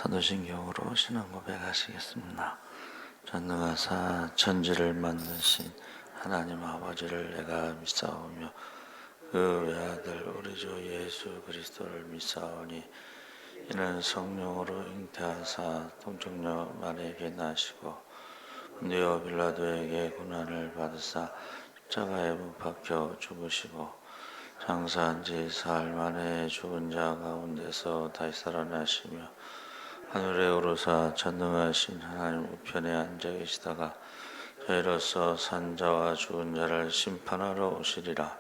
사도신경으로 신앙 고백하시겠습니다. 전능하사 천지를 만드신 하나님 아버지를 내가 믿사오며 그 외아들 우리 주 예수 그리스도를 믿사오니 이는 성령으로 잉태하사 동정녀 마리아에게 나시고 본디오 빌라도에게 고난을 받으사 십자가에 못 박혀 죽으시고 장사한 지 사흘 만에 죽은 자 가운데서 다시 살아나시며 하늘에 오르사 전능하신 하나님 우편에 앉아 계시다가 저희로서 산자와 죽은 자를 심판하러 오시리라.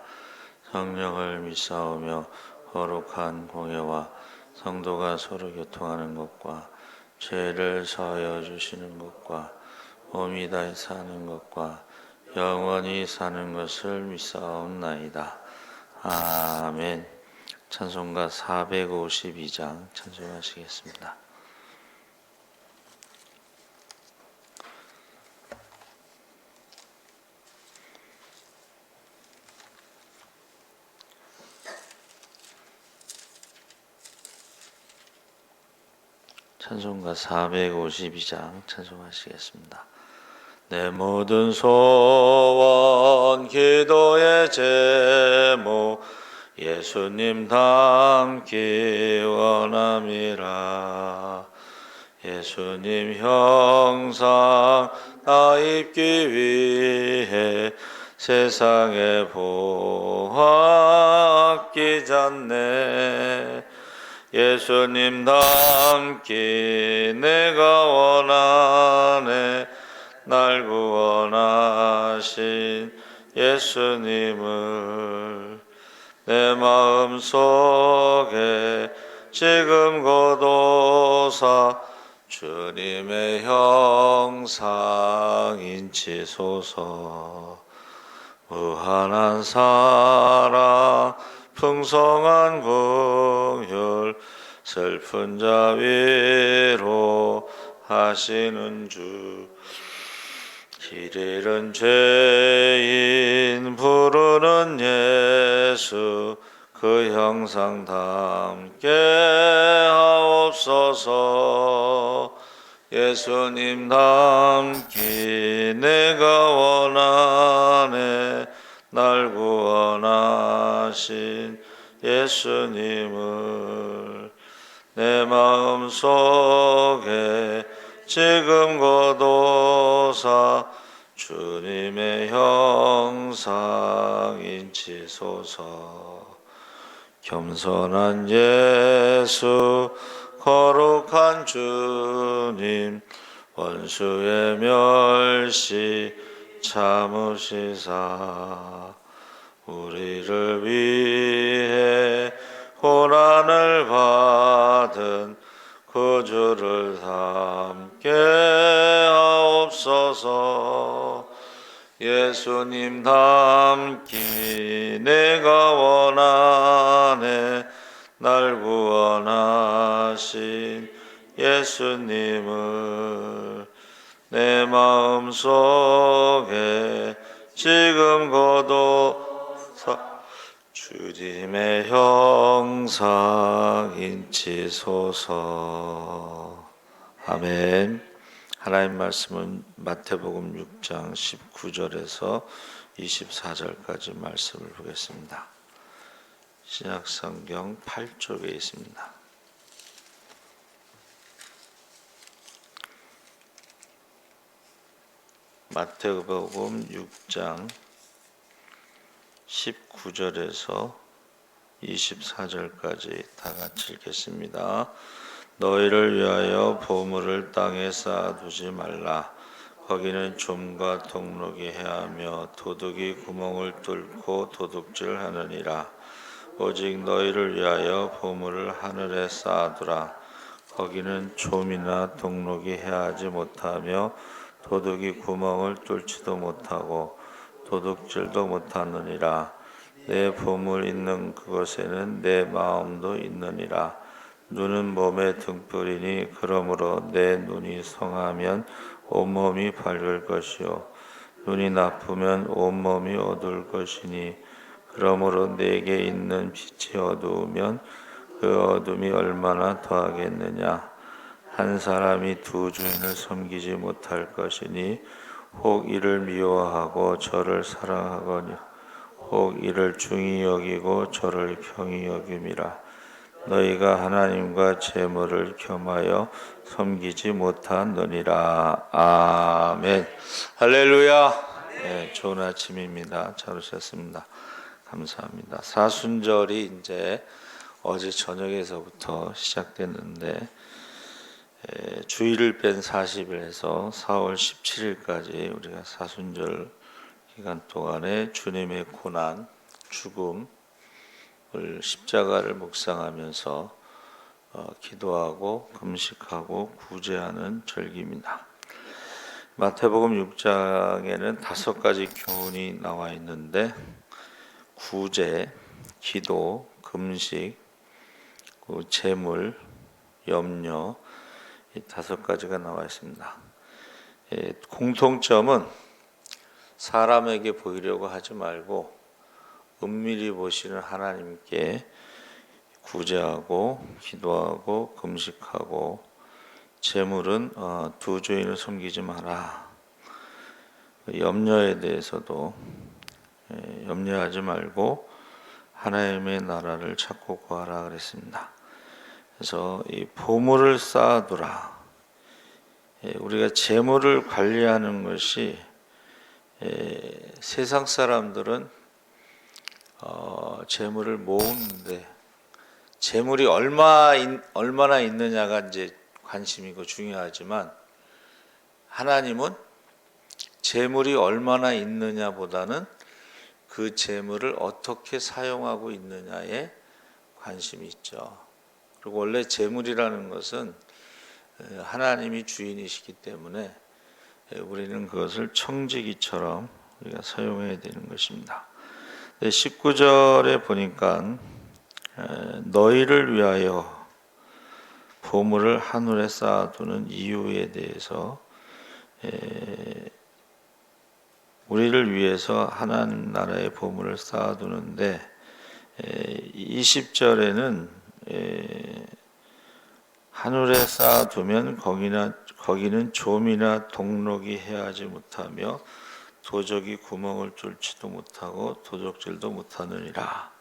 성령을 믿사오며 거룩한 공예와 성도가 서로 교통하는 것과 죄를 사하여 주시는 것과 몸이 다시 사는 것과 영원히 사는 것을 믿사옵나이다. 아멘. 찬송가 452장 찬송하시겠습니다. 찬송가 452장 찬송하시겠습니다. 내 모든 소원 기도의 제목 예수님 닮기 원함이라. 예수님 형상 나 입기 위해 세상에 보아 아끼잖네. 예수님 닮기 내가 원하네. 날 구원하신 예수님을 내 마음속에 지금 거둬사 주님의 형상 인치소서. 무한한 사랑 풍성한 긍휼 슬픈 자 위로 하시는 주. 길 잃은 죄인 부르는 예수 그 형상 닮게 하옵소서. 예수님 닮기 내가 원하네. 날 구원하신 예수님을 내 마음속에 지금 거둬사 주님의 형상 인치소서. 겸손한 예수 거룩한 주님 원수의 멸시 참으시사 우리를 위해 고난을 받은 구주를 닮게 하옵소서. 예수님 닮기 내가 원하네. 날 구원하신 예수님을 내 마음속에 지금 거둬사 주님의 형상 인치소서. 아멘. 하나님 말씀은 마태복음 6장 19절에서 24절까지 말씀을 보겠습니다. 신약성경 8쪽에 있습니다. 마태복음 6장 19절에서 24절까지 다 같이 읽겠습니다. 너희를 위하여 보물을 땅에 쌓아두지 말라. 거기는 좀과 동록이 해하며 도둑이 구멍을 뚫고 도둑질하느니라. 오직 너희를 위하여 보물을 하늘에 쌓아두라. 거기는 좀이나 동록이 해하지 못하며 도둑이 구멍을 뚫지도 못하고 도둑질도 못하느니라. 내 보물 있는 그곳에는 내 마음도 있느니라. 눈은 몸의 등불이니 그러므로 내 눈이 성하면 온몸이 밝을 것이요 눈이 나쁘면 온몸이 어두울 것이니 그러므로 내게 있는 빛이 어두우면 그 어둠이 얼마나 더하겠느냐. 한 사람이 두 주인을 섬기지 못할 것이니 혹 이를 미워하고 저를 사랑하거니 혹 이를 중히 여기고 저를 경히 여김이라. 너희가 하나님과 재물을 겸하여 섬기지 못하느니라. 아멘. 할렐루야. 네, 좋은 아침입니다. 잘 오셨습니다. 감사합니다. 사순절이 이제 어제 저녁에서부터 시작됐는데 주일을 뺀 40일에서 4월 17일까지 우리가 사순절 기간 동안에 주님의 고난, 죽음을 십자가를 묵상하면서 기도하고 금식하고 구제하는 절기입니다. 마태복음 6장에는 5가지 교훈이 나와 있는데 구제, 기도, 금식, 재물, 염려 이 5가지가 나와 있습니다. 공통점은 사람에게 보이려고 하지 말고 은밀히 보시는 하나님께 구제하고 기도하고 금식하고 재물은 두 주인을 섬기지 마라. 염려에 대해서도 염려하지 말고 하나님의 나라를 찾고 구하라 그랬습니다. 그래서 이 보물을 쌓아두라. 우리가 재물을 관리하는 것이 세상 사람들은 재물을 모으는데 재물이 얼마나 있느냐가 이제 관심이고 중요하지만 하나님은 재물이 얼마나 있느냐보다는 그 재물을 어떻게 사용하고 있느냐에 관심이 있죠. 그리고 원래 재물이라는 것은 하나님이 주인이시기 때문에 우리는 그것을 청지기처럼 우리가 사용해야 되는 것입니다. 19절에 보니까 너희를 위하여 보물을 하늘에 쌓아두는 이유에 대해서 우리를 위해서 하나님 나라의 보물을 쌓아두는데 20절에는 하늘에 쌓아두면 거기는 좀이나 동록이 해하지 못하며 도적이 구멍을 뚫지도 못하고 도적질도 못하느니라.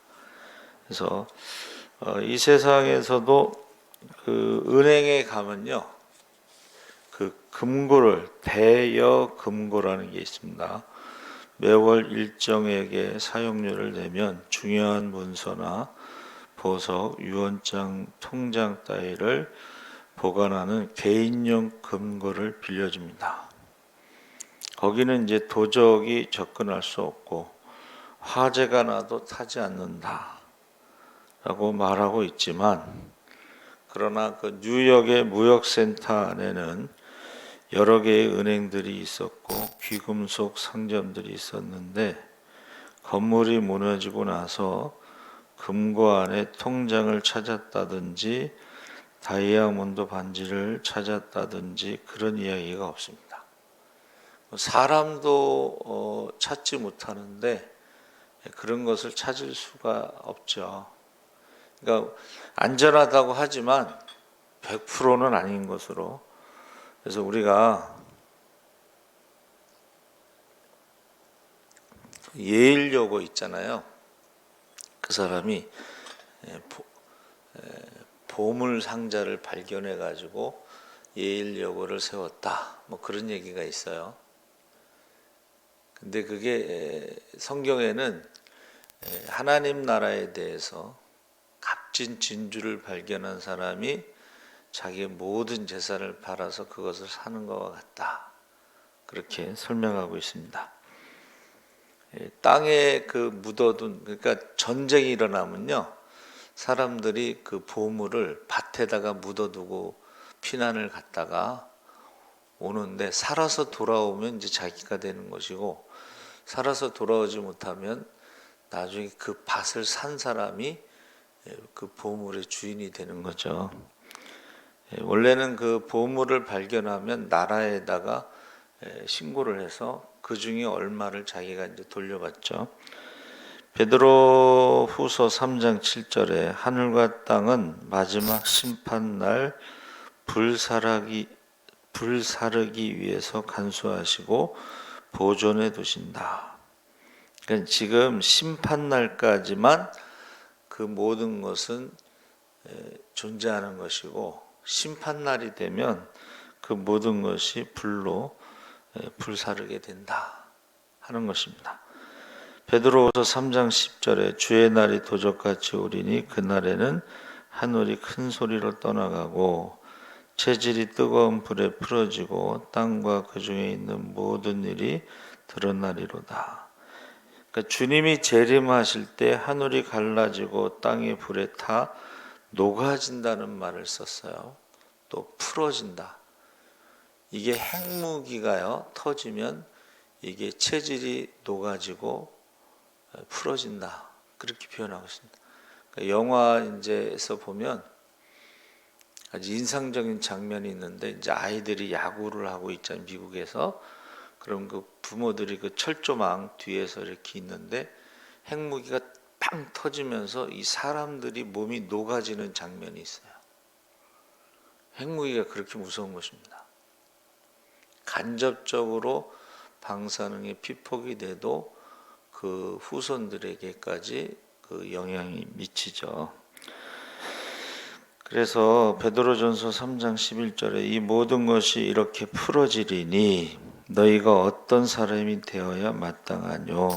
그래서 이 세상에서도 그 은행에 가면요, 그 금고를 대여 금고라는 게 있습니다. 매월 일정액의 사용료를 내면 중요한 문서나 보석, 유언장, 통장 따위를 보관하는 개인용 금고를 빌려줍니다. 거기는 이제 도적이 접근할 수 없고 화재가 나도 타지 않는다 라고 말하고 있지만, 그러나 그 뉴욕의 무역센터 안에는 여러 개의 은행들이 있었고 귀금속 상점들이 있었는데 건물이 무너지고 나서 금고 안에 통장을 찾았다든지 다이아몬드 반지를 찾았다든지 그런 이야기가 없습니다. 사람도 찾지 못하는데 그런 것을 찾을 수가 없죠. 그러니까 안전하다고 하지만 100%는 아닌 것으로. 그래서 우리가 예일여고 있잖아요. 그 사람이 보물 상자를 발견해 가지고 예일여고를 세웠다, 뭐 그런 얘기가 있어요. 근데 그게 성경에는 하나님 나라에 대해서 값진 진주를 발견한 사람이 자기의 모든 재산을 팔아서 그것을 사는 것과 같다, 그렇게 설명하고 있습니다. 땅에 그 묻어둔, 그러니까 전쟁이 일어나면요, 사람들이 그 보물을 밭에다가 묻어두고 피난을 갔다가 오는데 살아서 돌아오면 이제 자기가 되는 것이고, 살아서 돌아오지 못하면 나중에 그 밭을 산 사람이 그 보물의 주인이 되는 거죠. 원래는 그 보물을 발견하면 나라에다가 신고를 해서 그 중에 얼마를 자기가 이제 돌려받죠. 베드로 후서 3장 7절에 하늘과 땅은 마지막 심판 날 불사르기 위해서 간수하시고 보존해 두신다. 그러니까 지금 심판날까지만 그 모든 것은 존재하는 것이고, 심판날이 되면 그 모든 것이 불로 불사르게 된다 하는 것입니다. 베드로후서 3장 10절에 주의 날이 도적같이 오리니 그날에는 하늘이 큰 소리로 떠나가고 체질이 뜨거운 불에 풀어지고 땅과 그 중에 있는 모든 일이 드러나리로다. 그러니까 주님이 재림하실 때 하늘이 갈라지고 땅이 불에 타 녹아진다는 말을 썼어요. 또 풀어진다. 이게 핵무기가요, 터지면 이게 체질이 녹아지고 풀어진다. 그렇게 표현하고 있습니다. 그러니까 영화에서 보면 아주 인상적인 장면이 있는데, 이제 아이들이 야구를 하고 있잖아요, 미국에서. 그럼 그 부모들이 그 철조망 뒤에서 이렇게 있는데 핵무기가 팡 터지면서 이 사람들이 몸이 녹아지는 장면이 있어요. 핵무기가 그렇게 무서운 것입니다. 간접적으로 방사능의 피폭이 돼도 그 후손들에게까지 그 영향이 미치죠. 그래서 베드로전서 3장 11절에 이 모든 것이 이렇게 풀어지리니 너희가 어떤 사람이 되어야 마땅하뇨.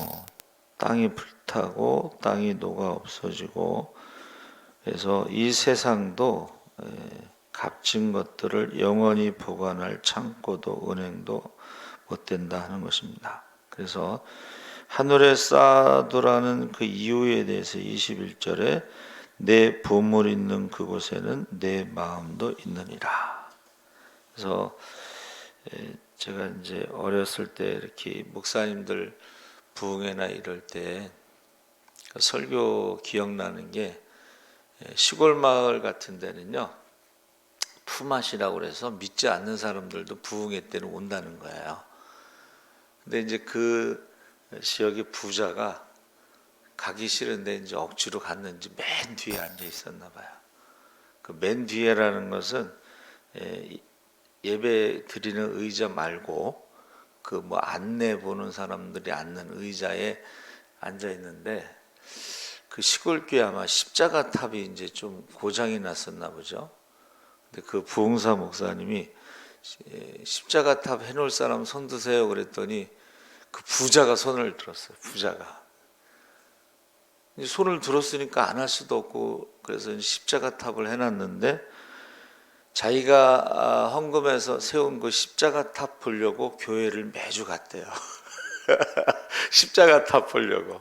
땅이 불타고 땅이 녹아 없어지고, 그래서 이 세상도 값진 것들을 영원히 보관할 창고도 은행도 못 된다 하는 것입니다. 그래서 하늘에 쌓아두라는 그 이유에 대해서 21절에 내 보물 있는 그곳에는 내 마음도 있느니라. 그래서 제가 이제 어렸을 때 이렇게 목사님들 부흥회나 이럴 때 설교 기억나는 게, 시골 마을 같은 데는요 품앗이라고 그래서 믿지 않는 사람들도 부흥회 때는 온다는 거예요. 근데 이제 그 지역의 부자가 가기 싫은데 이제 억지로 갔는지 맨 뒤에 앉아 있었나 봐요. 그 맨 뒤에라는 것은 예배 드리는 의자 말고 그 뭐 안내 보는 사람들이 앉는 의자에 앉아 있는데, 그 시골교회 아마 십자가 탑이 이제 좀 고장이 났었나 보죠. 근데 그 부흥사 목사님이 십자가 탑 해놓을 사람 손 드세요 그랬더니 그 부자가 손을 들었어요. 부자가 손을 들었으니까 안 할 수도 없고, 그래서 십자가 탑을 해놨는데 자기가 헌금해서 세운 그 십자가 탑 보려고 교회를 매주 갔대요. 십자가 탑 보려고.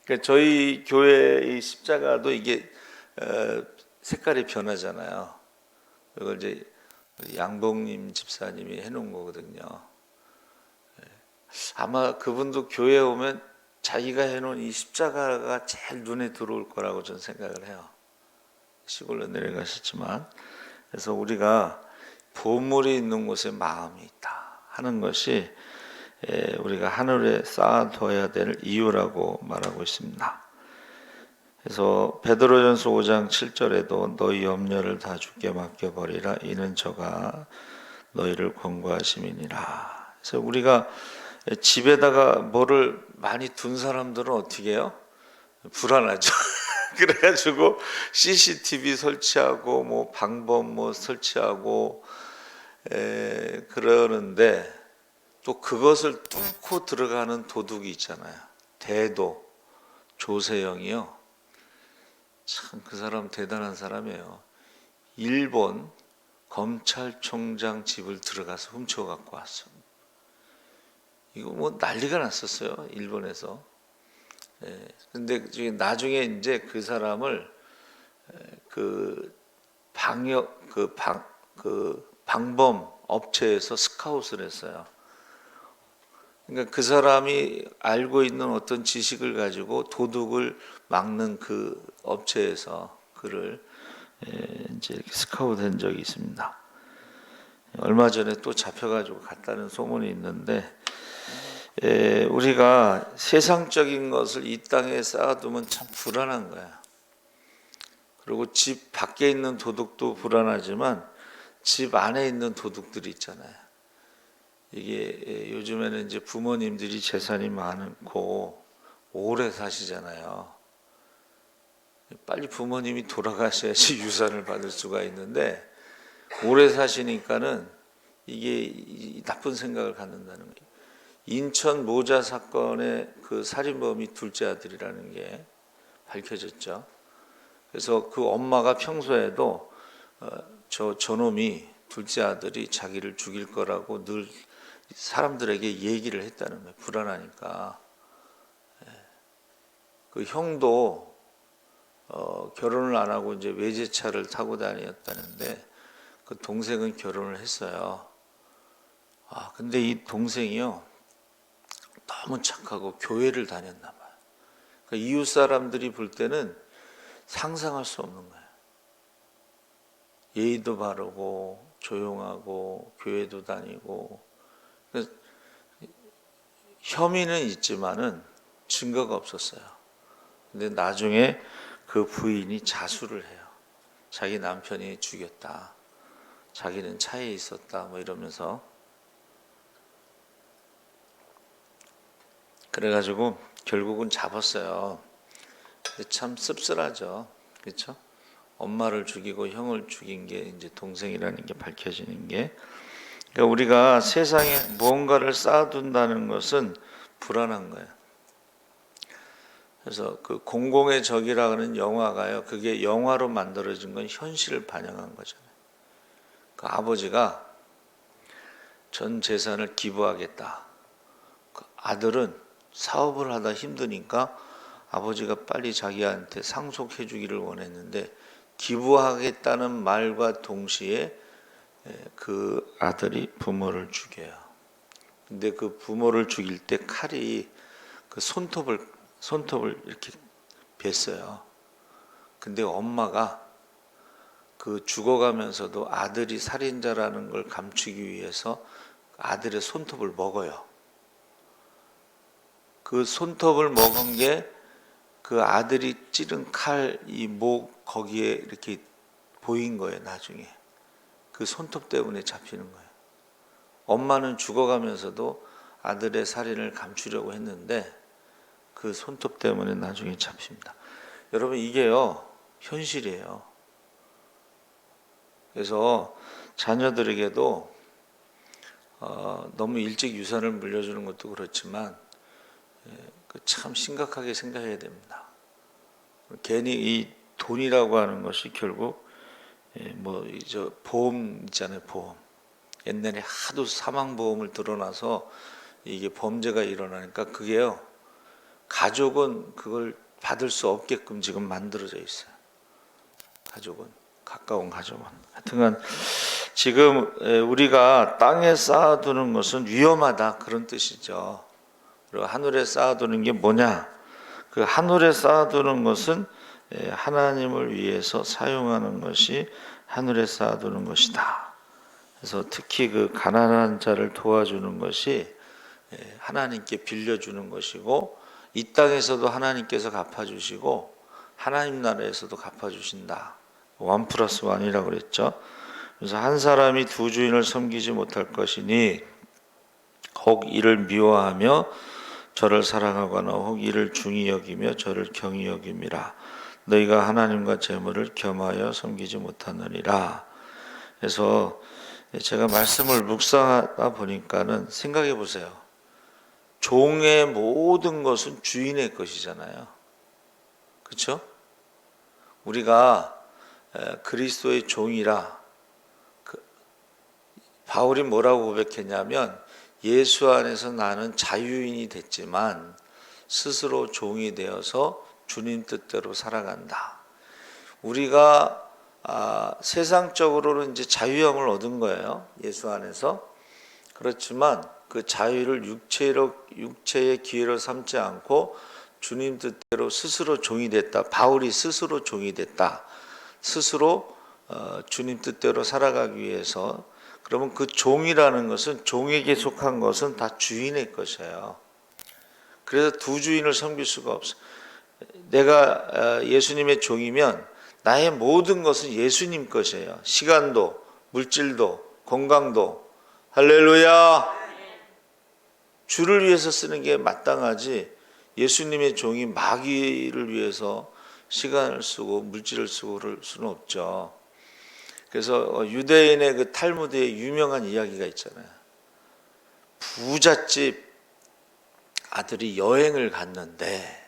그러니까 저희 교회의 십자가도 이게 색깔이 변하잖아요. 이걸 이제 양봉님 집사님이 해놓은 거거든요. 아마 그분도 교회에 오면 자기가 해놓은 이 십자가가 제일 눈에 들어올 거라고 저는 생각을 해요. 시골로 내려가셨지만. 그래서 우리가 보물이 있는 곳에 마음이 있다 하는 것이 우리가 하늘에 쌓아둬야 될 이유라고 말하고 있습니다. 그래서 베드로전서 5장 7절에도 너희 염려를 다 주께 맡겨버리라 이는 저가 너희를 권고하심이니라. 그래서 우리가 집에다가 뭐를 많이 둔 사람들은 어떻게 해요? 불안하죠. 그래가지고 CCTV 설치하고 뭐 방범 뭐 설치하고 그러는데, 또 그것을 뚫고 들어가는 도둑이 있잖아요. 대도 조세영이요. 참 그 사람 대단한 사람이에요. 일본 검찰총장 집을 들어가서 훔쳐 갖고 왔어. 이거 뭐 난리가 났었어요, 일본에서. 근데 나중에 이제 그 사람을 그 방범 업체에서 스카웃을 했어요. 그러니까 그 사람이 알고 있는 어떤 지식을 가지고 도둑을 막는 그 업체에서 그를 이제 스카웃한 적이 있습니다. 얼마 전에 또 잡혀가지고 갔다는 소문이 있는데, 우리가 세상적인 것을 이 땅에 쌓아두면 참 불안한 거야. 그리고 집 밖에 있는 도둑도 불안하지만 집 안에 있는 도둑들이 있잖아요. 이게 요즘에는 이제 부모님들이 재산이 많고 오래 사시잖아요. 빨리 부모님이 돌아가셔야지 유산을 받을 수가 있는데 오래 사시니까는 이게 나쁜 생각을 갖는다는 거예요. 인천 모자 사건의 그 살인범이 둘째 아들이라는 게 밝혀졌죠. 그래서 그 엄마가 평소에도 저놈이 둘째 아들이 자기를 죽일 거라고 늘 사람들에게 얘기를 했다는 거예요. 불안하니까. 그 형도 결혼을 안 하고 이제 외제차를 타고 다녔다는데 그 동생은 결혼을 했어요. 근데 이 동생이요 너무 착하고 교회를 다녔나 봐요. 그러니까 이웃 사람들이 볼 때는 상상할 수 없는 거예요. 예의도 바르고 조용하고 교회도 다니고. 혐의는 있지만은 증거가 없었어요. 근데 나중에 그 부인이 자수를 해요. 자기 남편이 죽였다. 자기는 차에 있었다. 뭐 이러면서. 그래가지고 결국은 잡았어요. 근데 참 씁쓸하죠. 그렇죠? 엄마를 죽이고 형을 죽인 게 이제 동생이라는 게 밝혀지는 게. 그러니까 우리가 세상에 무언가를 쌓아둔다는 것은 불안한 거예요. 그래서 그 공공의 적이라 하는 영화가요. 그게 영화로 만들어진 건 현실을 반영한 거잖아요. 그 아버지가 전 재산을 기부하겠다. 그 아들은 사업을 하다 힘드니까 아버지가 빨리 자기한테 상속해 주기를 원했는데 기부하겠다는 말과 동시에 그 아들이 부모를 죽여요. 근데 그 부모를 죽일 때 칼이 그 손톱을 이렇게 뱄어요. 근데 엄마가 그 죽어가면서도 아들이 살인자라는 걸 감추기 위해서 아들의 손톱을 먹어요. 그 손톱을 먹은 게 그 아들이 찌른 칼 이 목 거기에 이렇게 보인 거예요. 나중에 그 손톱 때문에 잡히는 거예요. 엄마는 죽어가면서도 아들의 살인을 감추려고 했는데 그 손톱 때문에 나중에 잡힙니다. 여러분 이게요 현실이에요. 그래서 자녀들에게도 너무 일찍 유산을 물려주는 것도 그렇지만 참 심각하게 생각해야 됩니다. 괜히 이 돈이라고 하는 것이 결국 보험 있잖아요. 보험. 옛날에 하도 사망보험을 들어놔서 이게 범죄가 일어나니까 그게요. 가족은 그걸 받을 수 없게끔 지금 만들어져 있어요. 가족은 가까운 가족은. 하여튼간 지금 우리가 땅에 쌓아두는 것은 위험하다 그런 뜻이죠. 그리고 하늘에 쌓아두는 게 뭐냐? 그 하늘에 쌓아두는 것은 하나님을 위해서 사용하는 것이 하늘에 쌓아두는 것이다. 그래서 특히 그 가난한 자를 도와주는 것이 하나님께 빌려주는 것이고 이 땅에서도 하나님께서 갚아주시고 하나님 나라에서도 갚아주신다. 1+1이라고 그랬죠. 그래서 한 사람이 두 주인을 섬기지 못할 것이니 혹 이를 미워하며 저를 사랑하거나 혹 이를 중히 여기며 저를 경히 여김이라. 너희가 하나님과 재물을 겸하여 섬기지 못하느니라. 그래서 제가 말씀을 묵상하다 보니까는 생각해 보세요. 종의 모든 것은 주인의 것이잖아요. 그렇죠? 우리가 그리스도의 종이라 바울이 뭐라고 고백했냐면 예수 안에서 나는 자유인이 됐지만 스스로 종이 되어서 주님 뜻대로 살아간다. 우리가 세상적으로는 이제 자유함을 얻은 거예요. 예수 안에서. 그렇지만 그 자유를 육체의 기회로 삼지 않고 주님 뜻대로 스스로 종이 됐다. 바울이 스스로 종이 됐다. 스스로 주님 뜻대로 살아가기 위해서. 그러면 그 종이라는 것은 종에게 속한 것은 다 주인의 것이에요. 그래서 두 주인을 섬길 수가 없어. 내가 예수님의 종이면 나의 모든 것은 예수님 것이에요. 시간도 물질도, 건강도. 할렐루야. 주를 위해서 쓰는 게 마땅하지, 예수님의 종이 마귀를 위해서 시간을 쓰고 물질을 쓰고 그럴 수는 없죠. 그래서 유대인의 그 탈무드에 유명한 이야기가 있잖아요. 부잣집 아들이 여행을 갔는데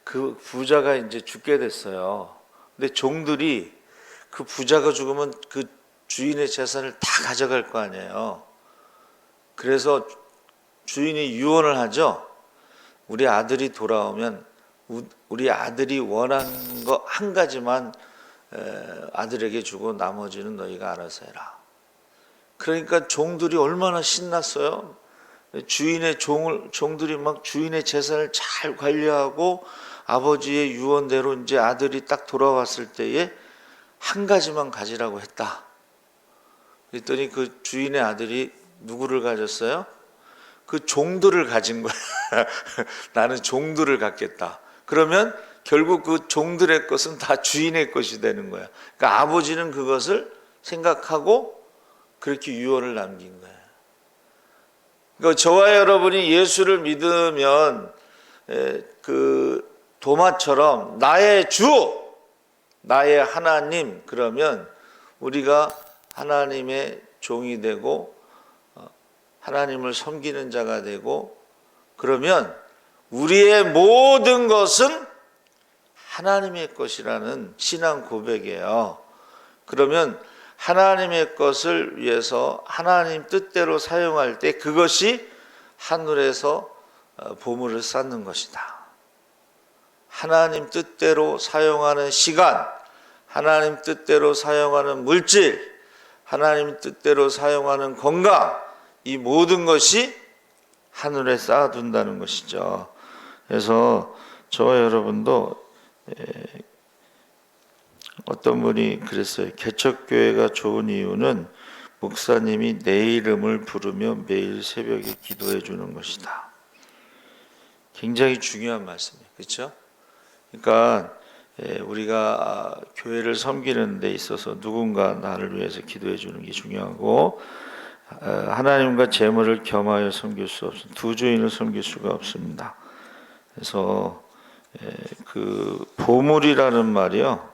그 부자가 이제 죽게 됐어요. 근데 종들이 그 부자가 죽으면 그 주인의 재산을 다 가져갈 거 아니에요. 그래서 주인이 유언을 하죠. 우리 아들이 돌아오면 우리 아들이 원하는 거 한 가지만 아들에게 주고 나머지는 너희가 알아서 해라. 그러니까 종들이 얼마나 신났어요. 주인의 종들이 막 주인의 재산을 잘 관리하고 아버지의 유언대로 이제 아들이 딱 돌아왔을 때에 한 가지만 가지라고 했다. 그랬더니 그 주인의 아들이 누구를 가졌어요? 그 종들을 가진 거야. 나는 종들을 갖겠다. 그러면 결국 그 종들의 것은 다 주인의 것이 되는 거야. 그러니까 아버지는 그것을 생각하고 그렇게 유언을 남긴 거예요. 그러니까 저와 여러분이 예수를 믿으면 그 도마처럼 나의 주, 나의 하나님, 그러면 우리가 하나님의 종이 되고 하나님을 섬기는 자가 되고, 그러면 우리의 모든 것은 하나님의 것이라는 신앙 고백이에요. 그러면 하나님의 것을 위해서 하나님 뜻대로 사용할 때 그것이 하늘에서 보물을 쌓는 것이다. 하나님 뜻대로 사용하는 시간, 하나님 뜻대로 사용하는 물질, 하나님 뜻대로 사용하는 건강, 이 모든 것이 하늘에 쌓아둔다는 것이죠. 그래서 저와 여러분도 어떤 분이 그랬어요. 개척교회가 좋은 이유는 목사님이 내 이름을 부르며 매일 새벽에 기도해 주는 것이다. 굉장히 중요한 말씀이에요. 그렇죠? 그러니까 우리가 교회를 섬기는 데 있어서 누군가 나를 위해서 기도해 주는 게 중요하고, 하나님과 재물을 겸하여 섬길 수 없습니다. 두 주인을 섬길 수가 없습니다. 그래서 그 보물이라는 말이요,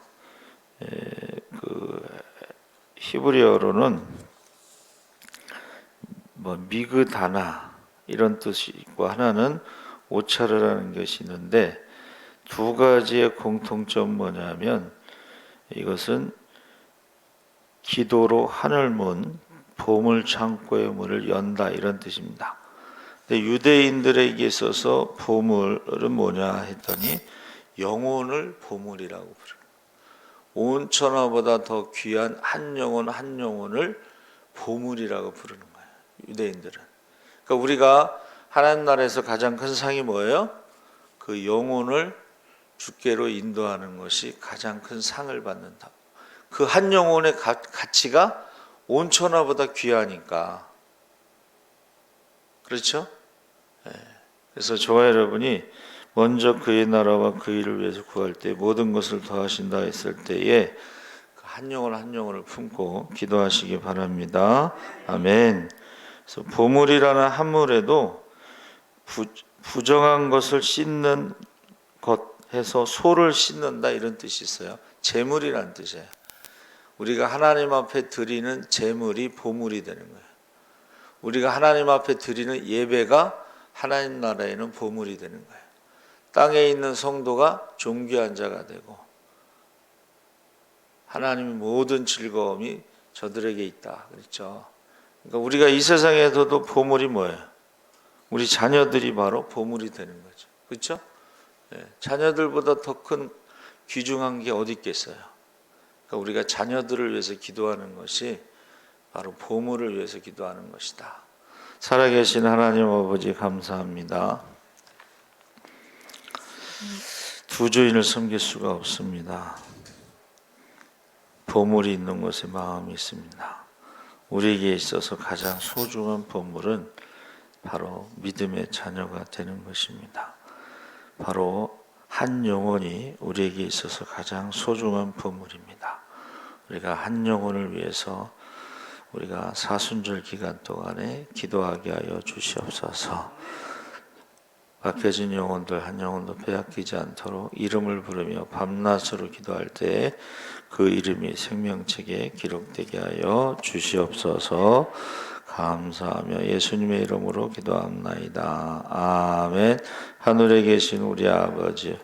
그 히브리어로는 뭐 미그다나 이런 뜻이 있고, 하나는 오차르라는 것이 있는데, 두 가지의 공통점 뭐냐면 이것은 기도로 하늘 문, 보물 창고의 문을 연다, 이런 뜻입니다. 근데 유대인들에게 있어서 보물은 뭐냐 했더니 영혼을 보물이라고 부르는, 온 천하보다 더 귀한 한 영혼 한 영혼을 보물이라고 부르는 거예요, 유대인들은. 그러니까 우리가 하나님 나라에서 가장 큰 상이 뭐예요? 그 영혼을 주께로 인도하는 것이 가장 큰 상을 받는다. 그 한 영혼의 가치가 온 천하보다 귀하니까. 그렇죠? 그래서 저와 여러분이 먼저 그의 나라와 그 일을 위해서 구할 때 모든 것을 더하신다 했을 때에 한 영혼 한 영혼을 품고 기도하시기 바랍니다. 아멘. 그래서 보물이라는 한물에도 부정한 것을 씻는 것 해서 소를 씻는다, 이런 뜻이 있어요. 재물이라는 뜻이에요. 우리가 하나님 앞에 드리는 재물이 보물이 되는 거예요. 우리가 하나님 앞에 드리는 예배가 하나님 나라에는 보물이 되는 거예요. 땅에 있는 성도가 존귀한 자가 되고 하나님의 모든 즐거움이 저들에게 있다 그랬죠. 그러니까 우리가 이 세상에서도 보물이 뭐예요? 우리 자녀들이 바로 보물이 되는 거죠. 그렇죠? 자녀들보다 더 큰 귀중한 게 어디 있겠어요? 그러니까 우리가 자녀들을 위해서 기도하는 것이 바로 보물을 위해서 기도하는 것이다. 살아계신 하나님 아버지 감사합니다. 두 주인을 섬길 수가 없습니다. 보물이 있는 곳에 마음이 있습니다. 우리에게 있어서 가장 소중한 보물은 바로 믿음의 자녀가 되는 것입니다. 바로 한 영혼이 우리에게 있어서 가장 소중한 보물입니다. 우리가 한 영혼을 위해서 우리가 사순절 기간 동안에 기도하게 하여 주시옵소서. 박해진 영혼들 한 영혼도 빼앗기지 않도록 이름을 부르며 밤낮으로 기도할 때 그 이름이 생명책에 기록되게 하여 주시옵소서. 감사하며 예수님의 이름으로 기도합나이다. 아멘. 하늘에 계신 우리 아버지,